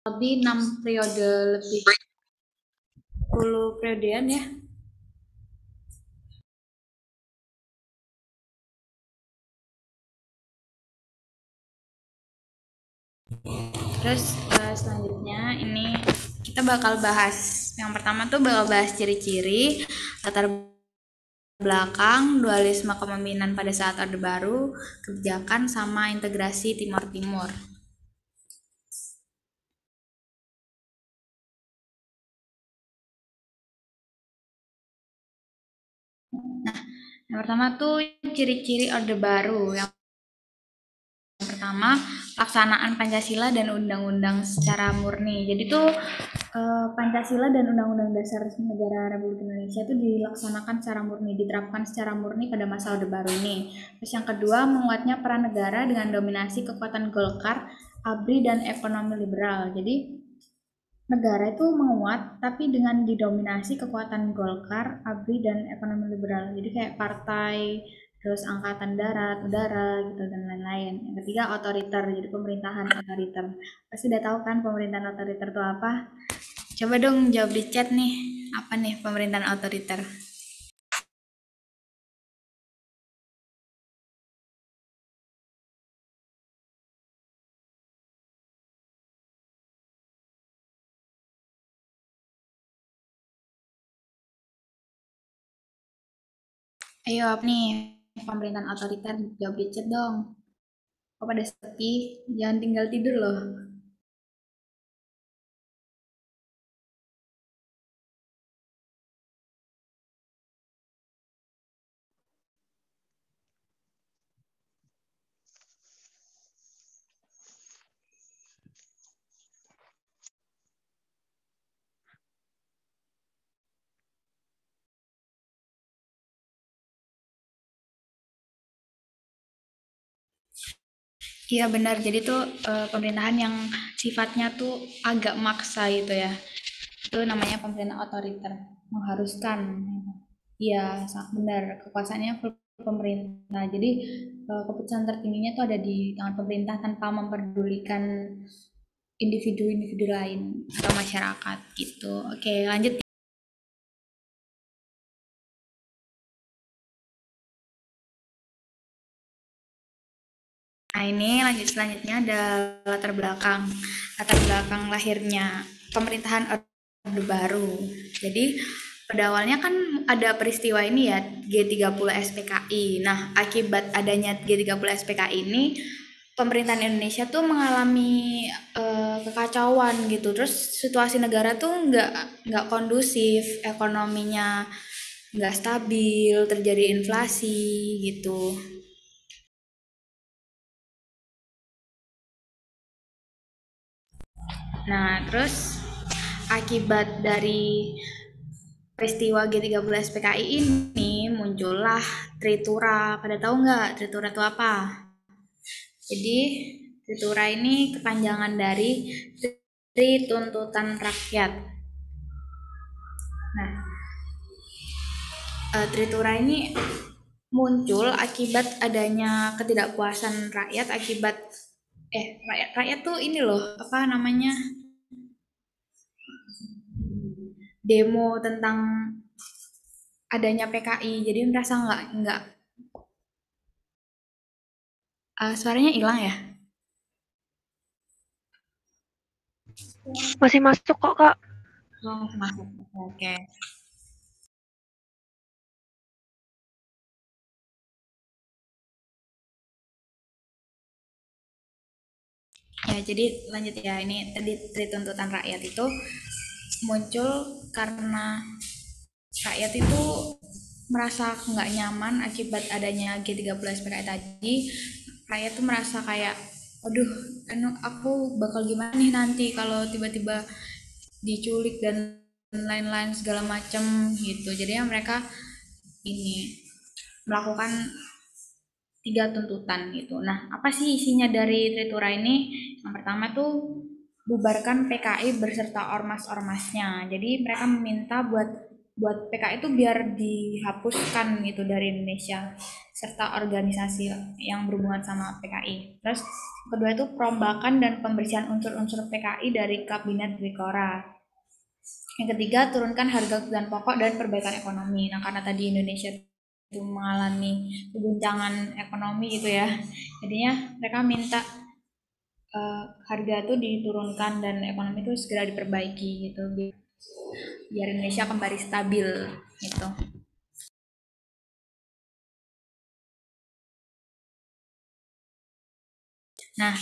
lebih 6 periode lebih 10 periodean ya. Terus selanjutnya ini kita bakal bahas yang pertama tuh bakal bahas ciri-ciri, latar belakang, dualisme kepemimpinan pada saat Orde Baru, kebijakan sama integrasi Timur Timur. Nah, yang pertama tuh ciri-ciri Orde Baru. Yang pertama, pelaksanaan Pancasila dan Undang-Undang secara murni. Jadi tuh Pancasila dan Undang-Undang Dasar Negara Republik Indonesia itu dilaksanakan secara murni, diterapkan secara murni pada masa Orde Baru ini. Terus yang kedua, menguatnya peran negara dengan dominasi kekuatan Golkar, ABRI, dan ekonomi liberal. Jadi negara itu menguat tapi dengan didominasi kekuatan Golkar, ABRI, dan ekonomi liberal. Jadi kayak partai, terus angkatan darat, udara gitu dan lain-lain. Yang ketiga otoriter, jadi pemerintahan otoriter. Pasti udah tahu kan pemerintahan otoriter itu apa? Coba dong jawab di chat nih, apa nih pemerintahan otoriter? Ayo apa nih pemerintahan otoriter, jawab di chat dong. Kok pada sepi? Jangan tinggal tidur loh. Iya benar, jadi tuh pemerintahan yang sifatnya tuh agak maksa gitu ya. Itu namanya pemerintahan otoriter, mengharuskan. Iya, sangat benar. Kekuasaannya full pemerintah. Jadi keputusan tertingginya tuh ada di tangan pemerintah tanpa memperdulikan individu-individu lain atau masyarakat gitu. Oke, lanjut. Nah, ini lanjut selanjutnya ada latar belakang. Latar belakang lahirnya pemerintahan Orde Baru. Jadi pada awalnya kan ada peristiwa ini ya G30 SPKI. Nah, akibat adanya G30 SPKI ini pemerintahan Indonesia tuh mengalami kekacauan gitu. Terus situasi negara tuh nggak kondusif, ekonominya nggak stabil, terjadi inflasi gitu. Nah, terus akibat dari peristiwa G30 SPKI ini muncullah Tritura. Pada tahu nggak Tritura itu apa? Jadi Tritura ini kepanjangan dari Tri Tuntutan Rakyat. Nah, Tritura ini muncul akibat adanya ketidakpuasan rakyat akibat rakyat tuh ini loh apa namanya demo tentang adanya PKI, jadi merasa nggak suaranya hilang ya. Masih masuk kok, Kak. Oh, masuk. Oke. Ya, jadi lanjut ya. Ini tadi tuntutan rakyat itu muncul karena rakyat itu merasa nggak nyaman akibat adanya G30 SPKI tadi. Rakyat tuh merasa kayak, aduh, aku bakal gimana nih nanti kalau tiba-tiba diculik dan lain-lain segala macam gitu. Jadi ya mereka ini melakukan tiga tuntutan gitu. Nah, apa sih isinya dari Tritura ini? Yang pertama tuh bubarkan PKI berserta ormas-ormasnya. Jadi mereka meminta buat PKI itu biar dihapuskan gitu dari Indonesia. serta organisasi yang berhubungan sama PKI. Terus kedua itu perombakan dan pembersihan unsur-unsur PKI dari Kabinet Dikora. Yang ketiga, turunkan harga kebutuhan pokok dan perbaikan ekonomi. Nah, karena tadi Indonesia itu mengalami guncangan ekonomi gitu ya, jadinya mereka minta harga itu diturunkan dan ekonomi itu segera diperbaiki gitu, biar Indonesia kembali stabil gitu. Nah,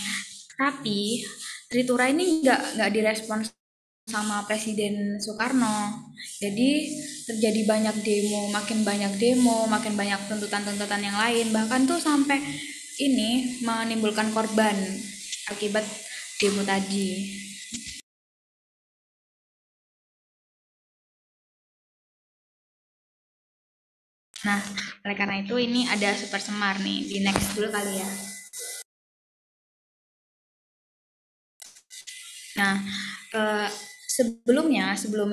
tapi Tritura ini nggak direspon sama Presiden Soekarno. Jadi terjadi banyak demo, makin banyak tuntutan-tuntutan yang lain. Bahkan tuh sampai ini menimbulkan korban akibat demo tadi. Nah, oleh karena itu ini ada Super Semar nih, di next dulu kali ya. Nah, sebelum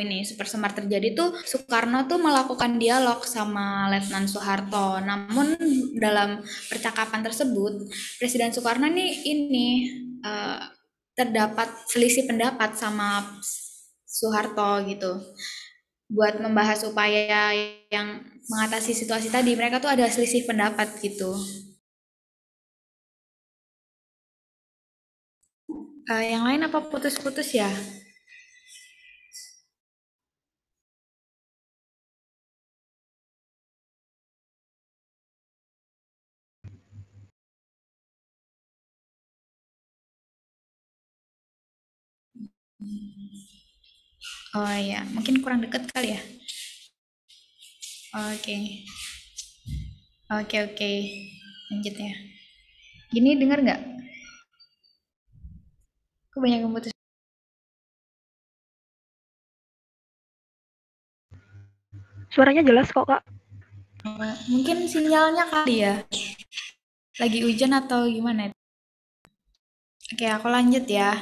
ini Super Semar terjadi tuh Soekarno tuh melakukan dialog sama Letnan Soeharto. Namun dalam percakapan tersebut Presiden Soekarno ini terdapat selisih pendapat sama Soeharto gitu. Buat membahas upaya yang mengatasi situasi tadi, mereka tuh ada selisih pendapat gitu. Yang lain apa putus-putus ya? Oh ya, mungkin kurang deket kali ya. Oke, oke, lanjut ya. Gini dengar nggak? Aku banyak yang putus. Suaranya jelas kok, Kak. Mungkin sinyalnya kali ya. Lagi hujan atau gimana? Oke, aku lanjut ya.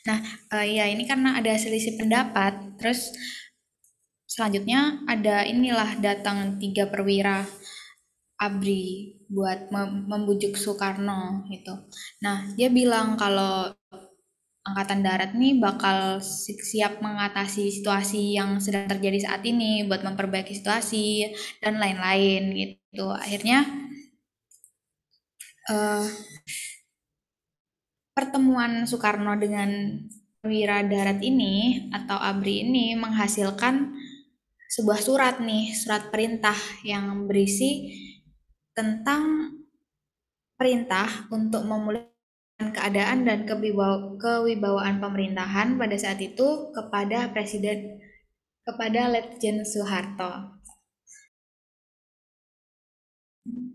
Nah, ya ini karena ada selisih pendapat. Terus selanjutnya ada inilah datang 3 perwira ABRI buat membujuk Soekarno gitu. Nah, dia bilang kalau Angkatan Darat nih bakal siap mengatasi situasi yang sedang terjadi saat ini buat memperbaiki situasi dan lain-lain gitu. Akhirnya uh, pertemuan Soekarno dengan perwira darat ini atau ABRI ini menghasilkan sebuah surat nih, surat perintah yang berisi tentang perintah untuk memulihkan keadaan dan kewibawaan pemerintahan pada saat itu kepada Letjen Soeharto.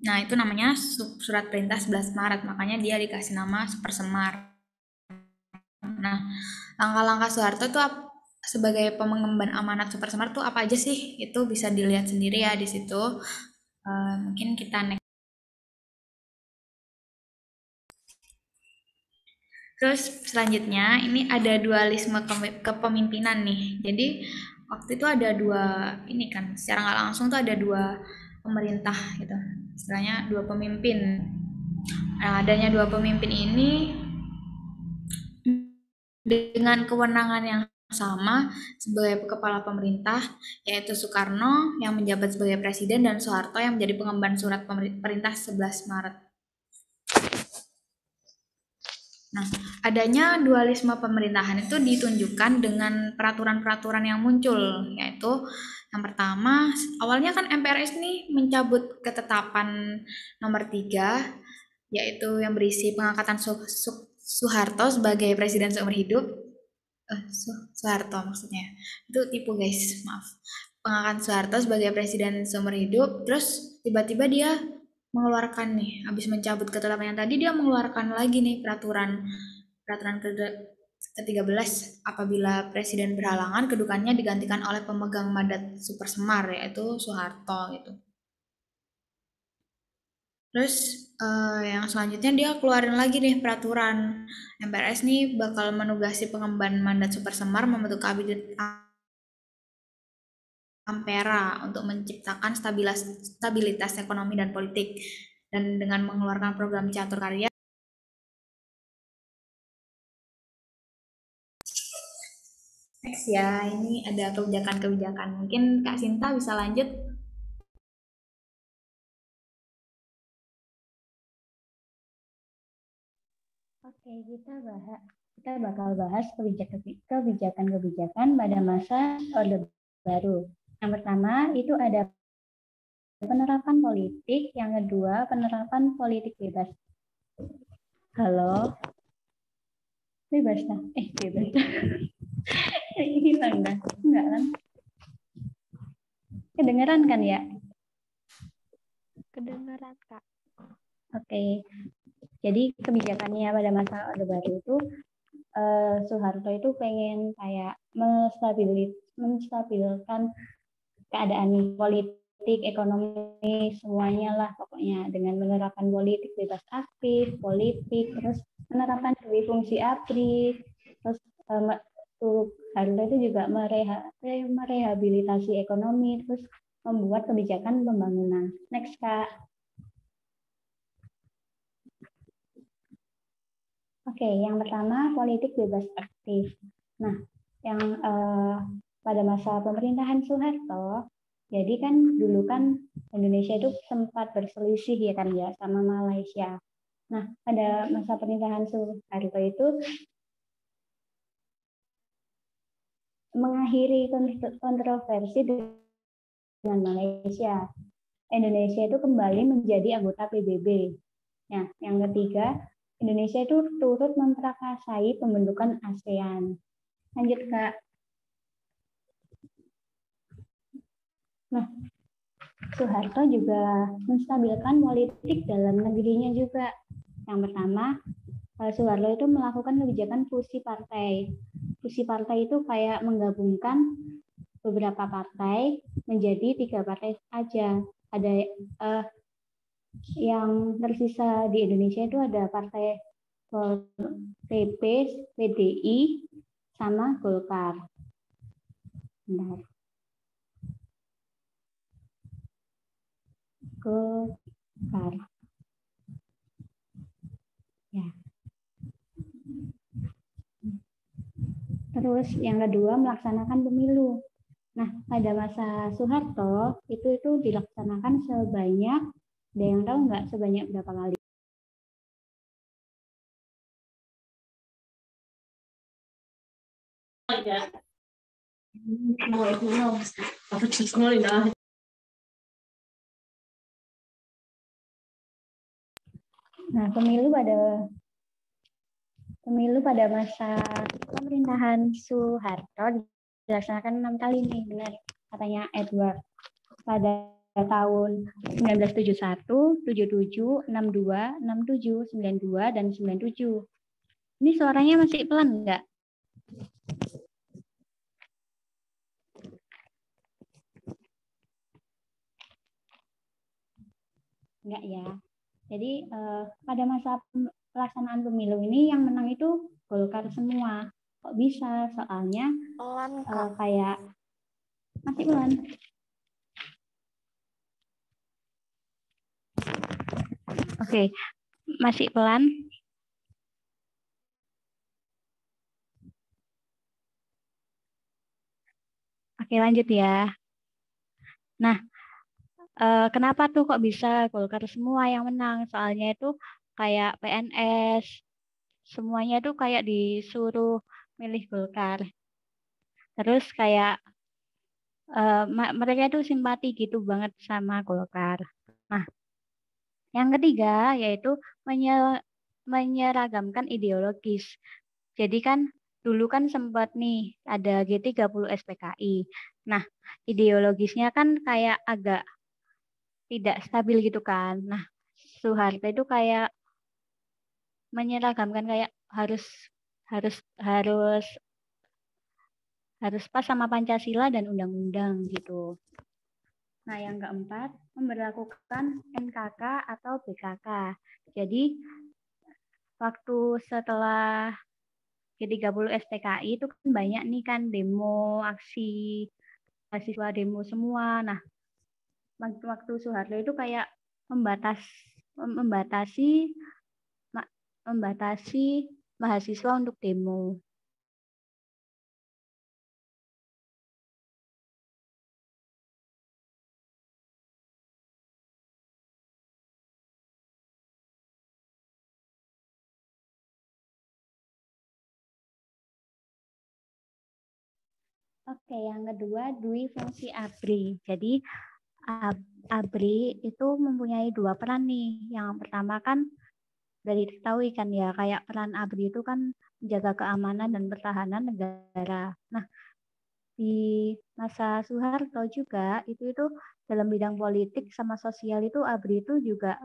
Nah, itu namanya surat perintah 11 Maret, makanya dia dikasih nama Super Semar. Nah, langkah-langkah Soeharto itu sebagai pengemban amanat Super Semar tuh apa aja sih? Itu bisa dilihat sendiri ya di situ. Mungkin kita next. Terus selanjutnya ini ada dualisme kepemimpinan nih. Jadi waktu itu ada dua ini kan secara nggak langsung tuh ada dua pemerintah gitu. Istilahnya dua pemimpin. Nah, adanya dua pemimpin ini dengan kewenangan yang sama sebagai kepala pemerintah, yaitu Soekarno yang menjabat sebagai presiden dan Soeharto yang menjadi pengemban surat perintah 11 Maret. Nah, adanya dualisme pemerintahan itu ditunjukkan dengan peraturan-peraturan yang muncul, yaitu yang pertama, awalnya kan MPRS nih mencabut ketetapan nomor 3, yaitu yang berisi pengangkatan Soeharto sebagai presiden seumur hidup. Soeharto maksudnya. Itu tipu guys, maaf. Pengangkatan Soeharto sebagai presiden seumur hidup, terus tiba-tiba dia mengeluarkan nih, habis mencabut ketetapan yang tadi dia mengeluarkan lagi nih peraturan peraturan ke-13 apabila presiden berhalangan kedudukannya digantikan oleh pemegang mandat Super Semar yaitu Soeharto gitu. Terus Yang selanjutnya dia keluarin lagi deh peraturan. MPRS nih bakal menugasi pengemban mandat Super Semar membentuk kabinet Ampera untuk menciptakan stabilitas ekonomi dan politik, dan dengan mengeluarkan program catur karya. Next ya, ini ada kebijakan-kebijakan. Mungkin Kak Sinta bisa lanjut. Oke, kita bakal bahas kebijakan-kebijakan pada masa Orde Baru. Yang pertama itu ada penerapan politik, yang kedua penerapan politik bebas. Halo, bebas dah. Bebas dah. Hilang dah. Enggak kan? Kedengeran kan ya? Kedengeran, Kak. Oke. Jadi kebijakannya pada masa Orde Baru itu Soeharto itu pengen kayak menstabilkan keadaan politik, ekonomi, semuanya lah pokoknya dengan menerapkan politik bebas aktif, politik, terus penerapan dui fungsi ABRI, terus Soeharto itu juga merehabilitasi ekonomi, terus membuat kebijakan pembangunan. Next, Kak. Oke, yang pertama politik bebas aktif. Nah, yang pada masa pemerintahan Soeharto, jadi kan dulu kan Indonesia itu sempat berselisih ya kan ya sama Malaysia. Nah, pada masa pemerintahan Soeharto itu mengakhiri kontroversi dengan Malaysia. Indonesia itu kembali menjadi anggota PBB. Nah, yang ketiga, Indonesia itu turut memprakarsai pembentukan ASEAN. Lanjut, Kak. Nah, Soeharto juga menstabilkan politik dalam negerinya juga. Yang pertama, Soeharto itu melakukan kebijakan fusi partai. Fusi partai itu kayak menggabungkan beberapa partai menjadi 3 partai aja. Ada yang tersisa di Indonesia itu ada partai PP, PDI, sama Golkar. Bentar. Golkar. Ya. Terus yang kedua melaksanakan pemilu. Nah, pada masa Soeharto itu dilaksanakan sebanyak, ada yang tahu nggak sebanyak berapa kali? Nah, pemilu pada masa pemerintahan Soeharto dilaksanakan 6 kali nih, benar katanya Edward. Pada tahun 1971, 77, 62, 67, 92, dan 97. Ini suaranya masih pelan nggak? Enggak ya. Jadi pada masa pelaksanaan pemilu ini yang menang itu Golkar semua. Kok bisa? Soalnya kayak masih pelan. Oke, masih pelan. Oke, lanjut ya. Nah, kenapa tuh kok bisa Golkar semua yang menang? Soalnya itu kayak PNS, semuanya tuh kayak disuruh milih Golkar. Terus kayak mereka itu simpati gitu banget sama Golkar. Nah, yang ketiga yaitu menyeragamkan ideologis. Jadi kan dulu kan sempat nih ada G30 SPKI. Nah, ideologisnya kan kayak agak tidak stabil gitu kan. Nah, Soeharto itu kayak menyeragamkan kayak harus harus harus harus pas sama Pancasila dan undang-undang gitu. Nah, yang keempat, memberlakukan NKK atau BKK. Jadi, waktu setelah G30 STKI itu kan banyak nih kan demo, aksi, mahasiswa demo semua. Nah, waktu Soeharto itu kayak membatasi mahasiswa untuk demo. Oke, yang kedua, dui fungsi ABRI. Jadi, ABRI itu mempunyai dua peran nih. Yang pertama kan dari diketahui kan ya, kayak peran ABRI itu kan menjaga keamanan dan pertahanan negara. Nah, di masa Soeharto juga itu dalam bidang politik sama sosial itu ABRI itu juga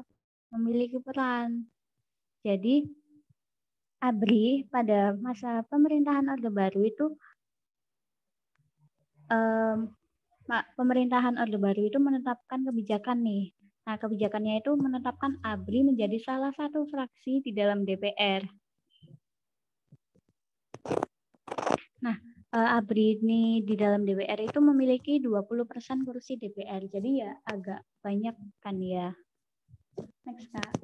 memiliki peran. Jadi, ABRI pada masa pemerintahan Orde Baru itu pemerintahan Orde Baru itu menetapkan kebijakan nih. Nah, kebijakannya itu menetapkan ABRI menjadi salah satu fraksi di dalam DPR. Nah, ABRI ini di dalam DPR itu memiliki 20% kursi DPR. Jadi ya agak banyak kan ya. Next, Kak.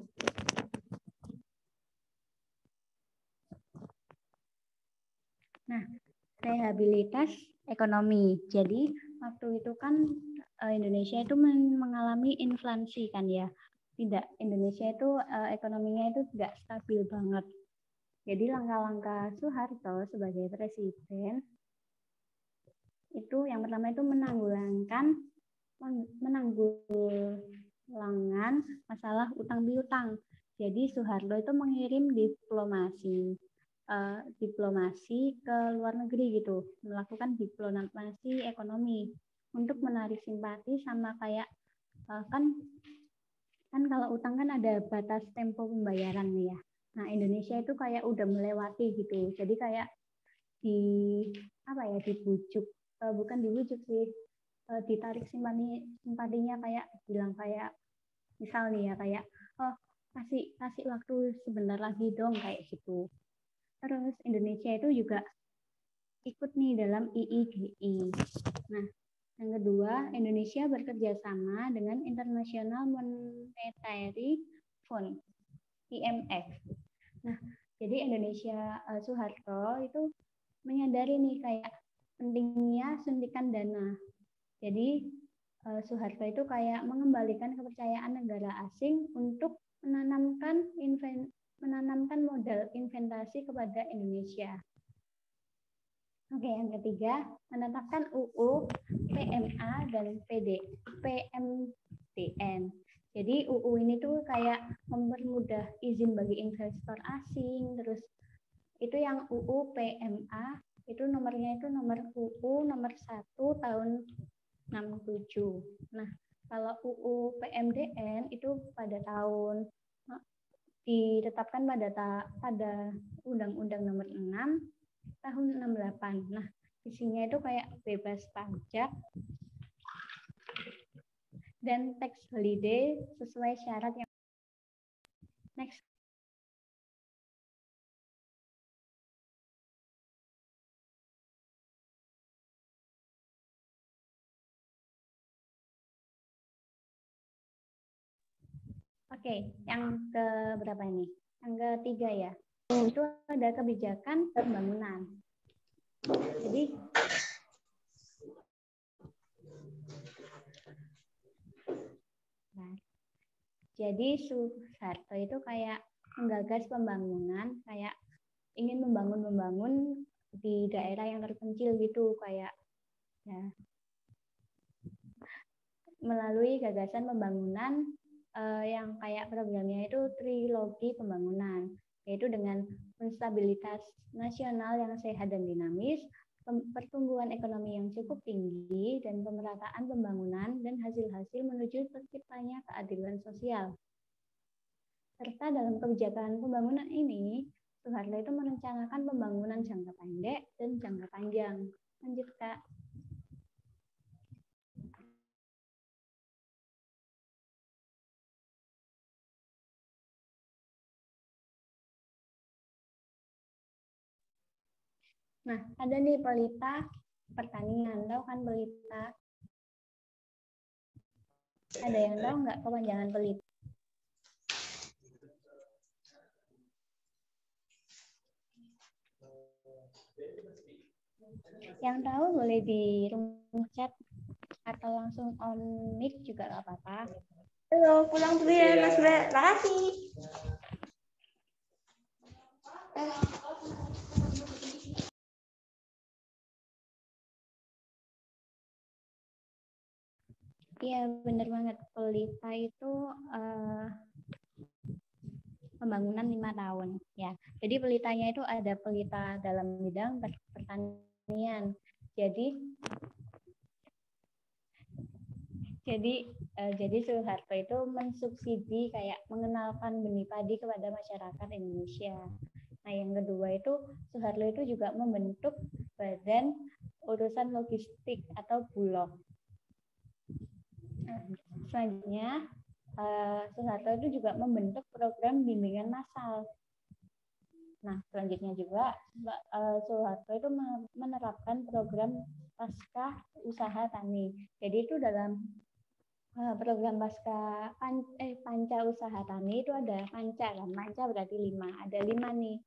Nah, rehabilitas ekonomi. Jadi waktu itu kan Indonesia itu mengalami inflasi kan ya. Tidak, Indonesia itu ekonominya itu tidak stabil banget. Jadi langkah-langkah Soeharto sebagai presiden itu yang pertama itu menanggulangan masalah utang piutang. Jadi Soeharto itu mengirim diplomasi ke luar negeri gitu, melakukan diplomasi ekonomi untuk menarik simpati sama kayak kan kalau utang kan ada batas tempo pembayaran nih ya. Nah, Indonesia itu kayak udah melewati gitu. Jadi kayak dibujuk, bukan dibujuk sih, ditarik simpatinya kayak bilang kayak misal nih ya kayak oh kasih waktu sebentar lagi dong kayak gitu. Terus Indonesia itu juga ikut nih dalam IIGI. Nah, yang kedua, Indonesia bekerja sama dengan International Monetary Fund, IMF. Nah, jadi Indonesia Soeharto itu menyadari nih kayak pentingnya suntikan dana. Jadi Soeharto itu kayak mengembalikan kepercayaan negara asing untuk menanamkan modal investasi kepada Indonesia. Oke, yang ketiga, menetapkan UU, PMA, dan PMDN. Jadi UU ini tuh kayak mempermudah izin bagi investor asing, terus itu yang UU PMA, itu nomornya itu nomor UU nomor 1 tahun 67. Nah, kalau UU PMDN itu ditetapkan pada Undang-Undang nomor 6 tahun 68. Nah, isinya itu kayak bebas pajak dan tax holiday sesuai syarat yang next. Oke, yang ke berapa ini? Yang ketiga ya. Itu ada kebijakan pembangunan. Jadi Soeharto itu kayak menggagas pembangunan, kayak ingin membangun di daerah yang terpencil gitu, kayak ya melalui gagasan pembangunan yang kayak programnya itu trilogi pembangunan, yaitu dengan stabilitas nasional yang sehat dan dinamis, pertumbuhan ekonomi yang cukup tinggi, dan pemerataan pembangunan dan hasil-hasil menuju terciptanya keadilan sosial. Serta dalam kebijakan pembangunan ini, Soeharto itu merencanakan pembangunan jangka pendek dan jangka panjang. Lanjut, Kak. Nah, ada nih pelita pertanian. Tahu kan pelita? Ada yang tahu nggak kepanjangan pelita? Yang tahu boleh di room chat atau langsung on mic juga nggak apa-apa. Halo, pulang dulu ya Mas Mbak. Makasih. Iya, benar banget. Pelita itu pembangunan 5 tahun. Ya, jadi pelitanya itu ada pelita dalam bidang pertanian. Jadi Soeharto itu mensubsidi kayak mengenalkan benih padi kepada masyarakat Indonesia. Nah, yang kedua itu Soeharto itu juga membentuk badan urusan logistik atau Bulog. Selanjutnya Soeharto itu juga membentuk program bimbingan massal. Nah, selanjutnya juga Soeharto itu menerapkan program pasca usaha tani. Jadi itu dalam program pasca panca usaha tani itu ada panca kan. Panca berarti 5. Ada 5 nih.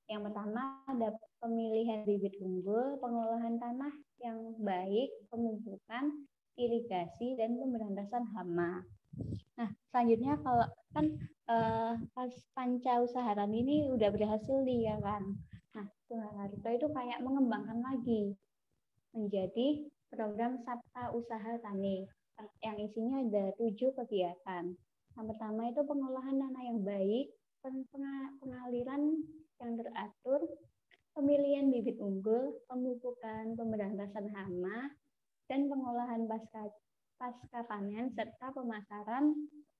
Yang pertama ada pemilihan bibit unggul, pengolahan tanah yang baik, pemupukan, irigasi, dan pemberantasan hama. Nah, selanjutnya kalau kan pas panca usaha tani ini udah berhasil nih ya kan. Nah, Soeharto itu kayak mengembangkan lagi menjadi program Sabta Usaha Tani yang isinya ada 7 kegiatan. Yang pertama itu pengolahan tanah yang baik, pengaliran yang teratur, pemilihan bibit unggul, pemupukan, pemberantasan hama, dan pengolahan pasca panen serta pemasaran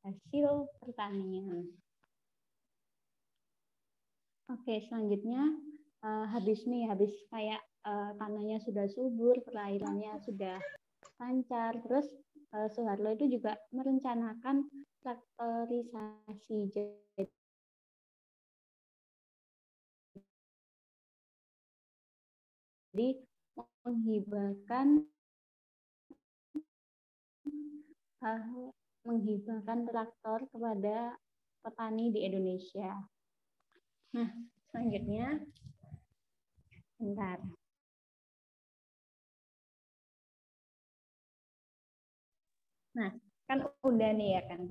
hasil pertanian. Oke, selanjutnya habis kayak tanahnya sudah subur, perairannya sudah lancar, terus Soeharto itu juga merencanakan traktorisasi. Jadi menghibahkan traktor kepada petani di Indonesia. Nah, selanjutnya bentar. Nah, kan udah nih ya kan.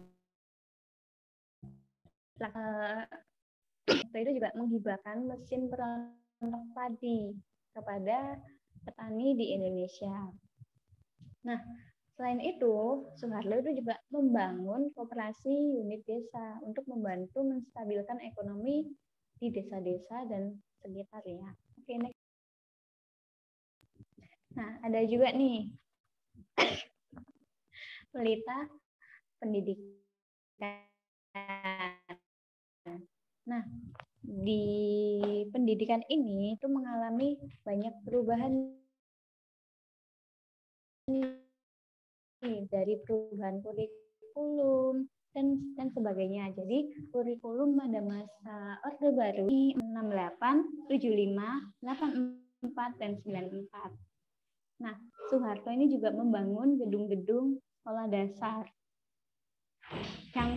Itu juga menghibahkan mesin perontok padi kepada petani di Indonesia. Nah, selain itu, Soeharto itu juga membangun koperasi unit desa untuk membantu menstabilkan ekonomi di desa-desa dan sekitarnya. Oke, next. Nah, ada juga nih pelita pendidikan. Nah, di pendidikan ini itu mengalami banyak perubahan dari perubahan kurikulum dan sebagainya. Jadi kurikulum pada masa Orde Baru 68, 75, 84 dan 94. Nah, Soeharto ini juga membangun gedung-gedung sekolah dasar. Yang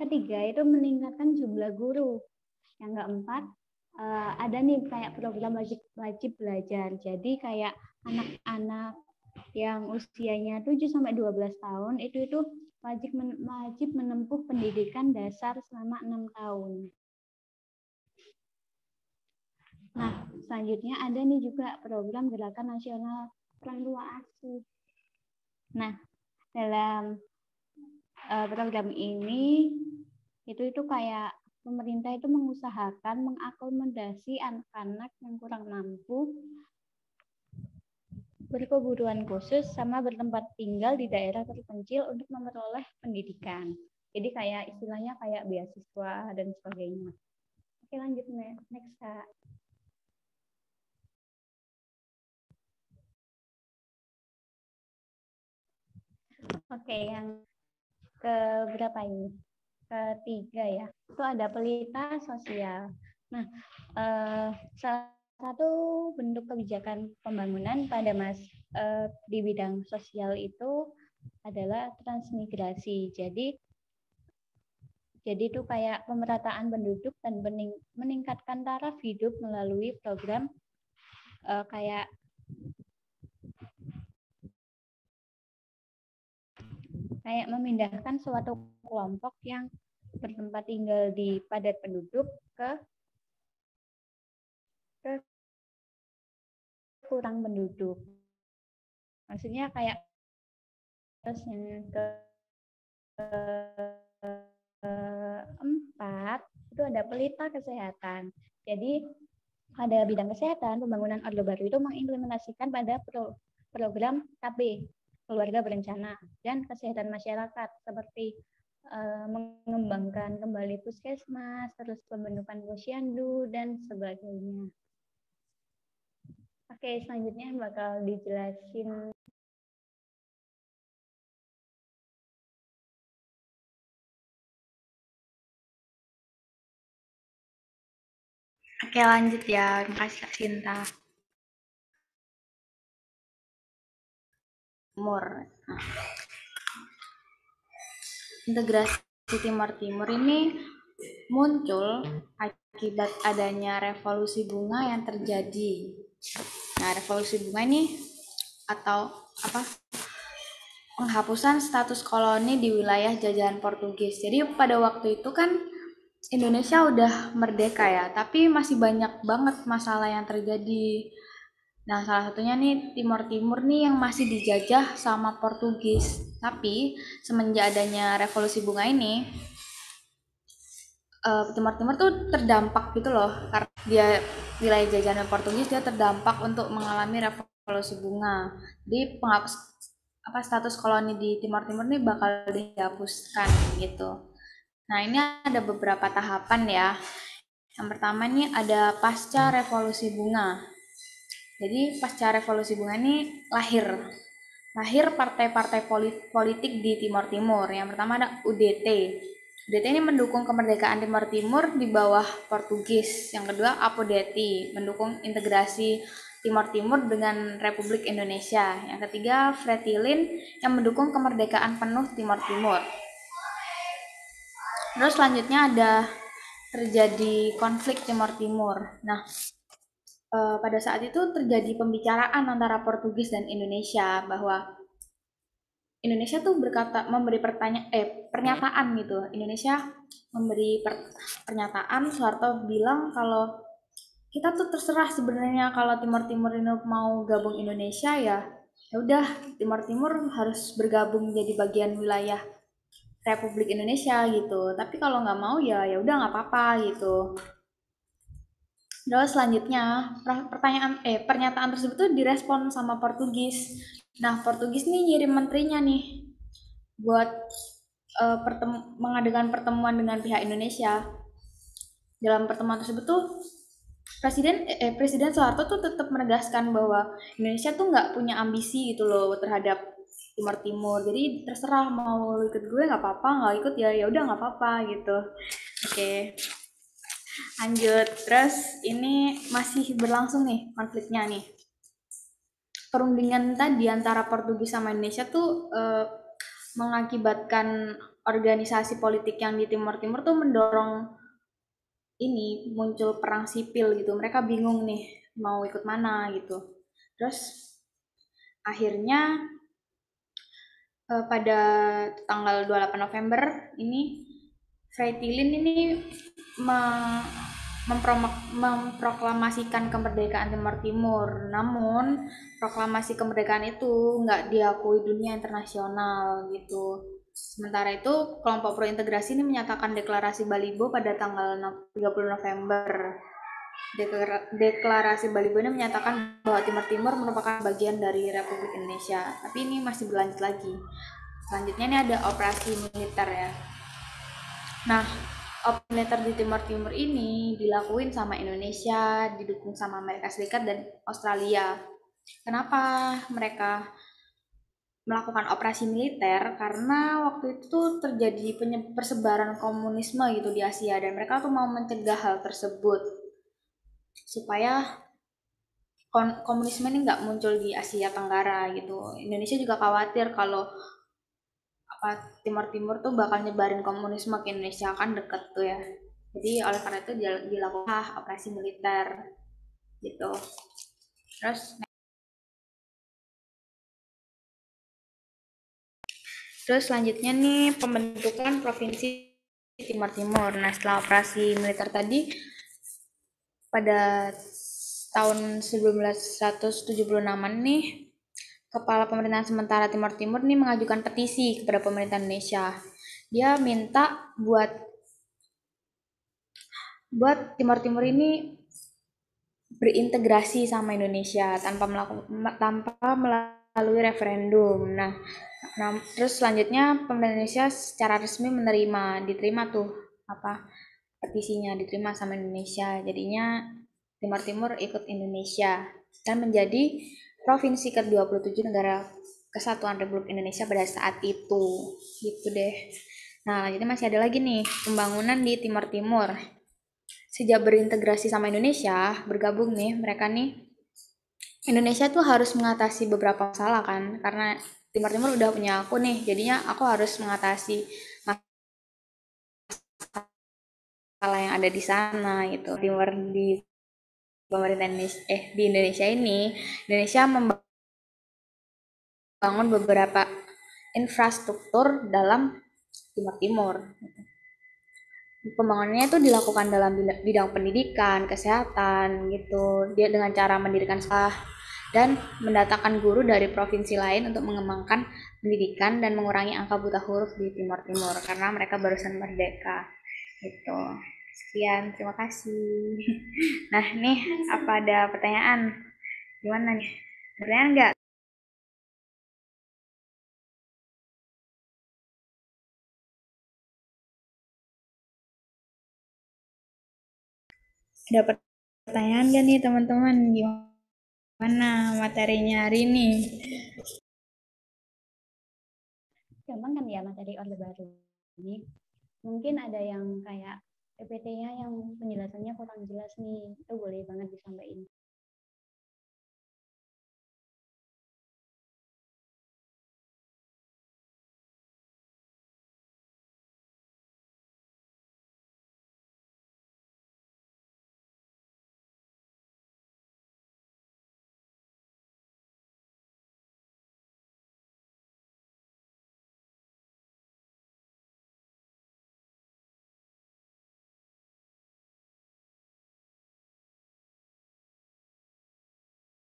ketiga, itu meningkatkan jumlah guru. Yang keempat, ada nih kayak program wajib belajar. Jadi kayak anak-anak yang usianya 7-12 tahun itu wajib menempuh pendidikan dasar selama 6 tahun. Nah, selanjutnya ada nih juga program Gerakan Nasional Orang Tua Asuh. Nah, dalam program ini itu kayak pemerintah itu mengusahakan mengakomodasi anak-anak yang kurang mampu berkebutuhan khusus sama bertempat tinggal di daerah terpencil untuk memperoleh pendidikan. Jadi kayak istilahnya kayak beasiswa dan sebagainya. Oke, lanjut next Kak. Oke, yang ke berapa ini? Ketiga ya. Itu ada pelita sosial. Nah, salah satu bentuk kebijakan pembangunan di bidang sosial itu adalah transmigrasi. Jadi itu kayak pemerataan penduduk dan meningkatkan taraf hidup melalui program kayak memindahkan suatu kelompok yang bertempat tinggal di padat penduduk ke kurang penduduk. Maksudnya kayak terus yang keempat itu ada pelita kesehatan. Jadi pada bidang kesehatan, pembangunan Orde Baru itu mengimplementasikan pada program KB, keluarga berencana, dan kesehatan masyarakat seperti mengembangkan kembali puskesmas, terus pembentukan posyandu, dan sebagainya. Oke, selanjutnya bakal dijelasin. Oke, lanjut ya. Terima kasih Kak Sinta. Timur. Nah, integrasi Timur ini muncul akibat adanya revolusi bunga yang terjadi. Nah, revolusi bunga ini atau apa? Penghapusan status koloni di wilayah jajahan Portugis. Jadi pada waktu itu kan Indonesia udah merdeka ya, tapi masih banyak banget masalah yang terjadi. Nah, salah satunya nih Timur nih yang masih dijajah sama Portugis. Tapi semenjak adanya revolusi bunga ini, Timur tuh terdampak gitu loh, karena dia wilayah jajahan Portugis, dia terdampak untuk mengalami revolusi bunga. Jadi status koloni di Timur ini bakal dihapuskan gitu. Nah, ini ada beberapa tahapan ya. Yang pertama nih ada pasca revolusi bunga. Jadi pasca revolusi bunga ini lahir partai-partai politik di Timur. Yang pertama ada UDT. UDT ini mendukung kemerdekaan Timur di bawah Portugis. Yang kedua APODETI, mendukung integrasi Timur dengan Republik Indonesia. Yang ketiga Fretilin yang mendukung kemerdekaan penuh Timur. Terus selanjutnya ada terjadi konflik Timur. Nah, pada saat itu terjadi pembicaraan antara Portugis dan Indonesia bahwa Indonesia tuh memberi pernyataan gitu. Indonesia memberi pernyataan, Soeharto bilang kalau kita tuh terserah sebenarnya kalau Timur ini mau gabung Indonesia ya udah Timur harus bergabung jadi bagian wilayah Republik Indonesia gitu. Tapi kalau nggak mau ya udah nggak apa-apa gitu. Terus selanjutnya pernyataan tersebut tuh direspon sama Portugis. Nah, Portugis nih ngirim menterinya nih buat mengadakan pertemuan dengan pihak Indonesia. Dalam pertemuan tersebut tuh Presiden Soeharto tuh tetap menegaskan bahwa Indonesia tuh nggak punya ambisi gitu loh terhadap Timur. Jadi terserah mau ikut gue nggak apa-apa, nggak ikut ya udah nggak apa-apa gitu. Oke. Lanjut, terus ini masih berlangsung nih konfliknya nih. Perundingan tadi antara Portugis sama Indonesia tuh mengakibatkan organisasi politik yang di Timur tuh mendorong ini muncul perang sipil gitu. Mereka bingung nih mau ikut mana gitu. Terus akhirnya pada tanggal 28 November ini Fretilin ini memproklamasikan kemerdekaan Timur. Namun proklamasi kemerdekaan itu nggak diakui dunia internasional gitu. Sementara itu kelompok pro integrasi ini menyatakan deklarasi Balibo pada tanggal 30 November. Deklarasi Balibo ini menyatakan bahwa Timur merupakan bagian dari Republik Indonesia. Tapi ini masih berlanjut lagi. Selanjutnya ini ada operasi militer ya. Nah, operasi militer di Timur ini dilakuin sama Indonesia, didukung sama Amerika Serikat dan Australia. Kenapa mereka melakukan operasi militer karena waktu itu tuh terjadi persebaran komunisme gitu di Asia dan mereka tuh mau mencegah hal tersebut supaya komunisme ini nggak muncul di Asia Tenggara gitu. Indonesia juga khawatir kalau apa Timur Timur tuh bakal nyebarin komunisme ke Indonesia, kan deket tuh ya. Jadi oleh karena itu dilakukan operasi militer gitu. Terus selanjutnya nih pembentukan provinsi Timur Timur. Nah, setelah operasi militer tadi pada tahun 1976 nih, Kepala Pemerintahan Sementara Timur Timur nih mengajukan petisi kepada pemerintah Indonesia. Dia minta buat Timur Timur ini berintegrasi sama Indonesia tanpa melalui referendum. Nah, terus selanjutnya pemerintah Indonesia secara resmi diterima tuh petisinya diterima sama Indonesia. Jadinya Timur Timur ikut Indonesia dan menjadi provinsi ke-27 negara Kesatuan Republik Indonesia pada saat itu. Gitu deh. Nah, jadi masih ada lagi nih pembangunan di Timur Timur. Sejak berintegrasi sama Indonesia, bergabung nih mereka nih, Indonesia tuh harus mengatasi beberapa masalah kan, karena Timur Timur udah punya aku nih, jadinya aku harus mengatasi masalah yang ada di sana gitu. Timur di pemerintah di Indonesia ini, Indonesia membangun beberapa infrastruktur dalam Timur Timur. Pembangunannya itu dilakukan dalam bidang pendidikan, kesehatan gitu. Dia dengan cara mendirikan sekolah dan mendatangkan guru dari provinsi lain untuk mengembangkan pendidikan dan mengurangi angka buta huruf di Timur Timur karena mereka barusan merdeka. Gitu. Sekian, terima kasih. Nah, nih apa ada pertanyaan? Gimana nih? Pertanyaan enggak? Ada pertanyaan nggak nih teman-teman? Gimana materinya hari ini? Gampang kan ya materi Orde Baru ini? Mungkin ada yang kayak PPT-nya yang penjelasannya kurang jelas nih, itu boleh banget disampaikan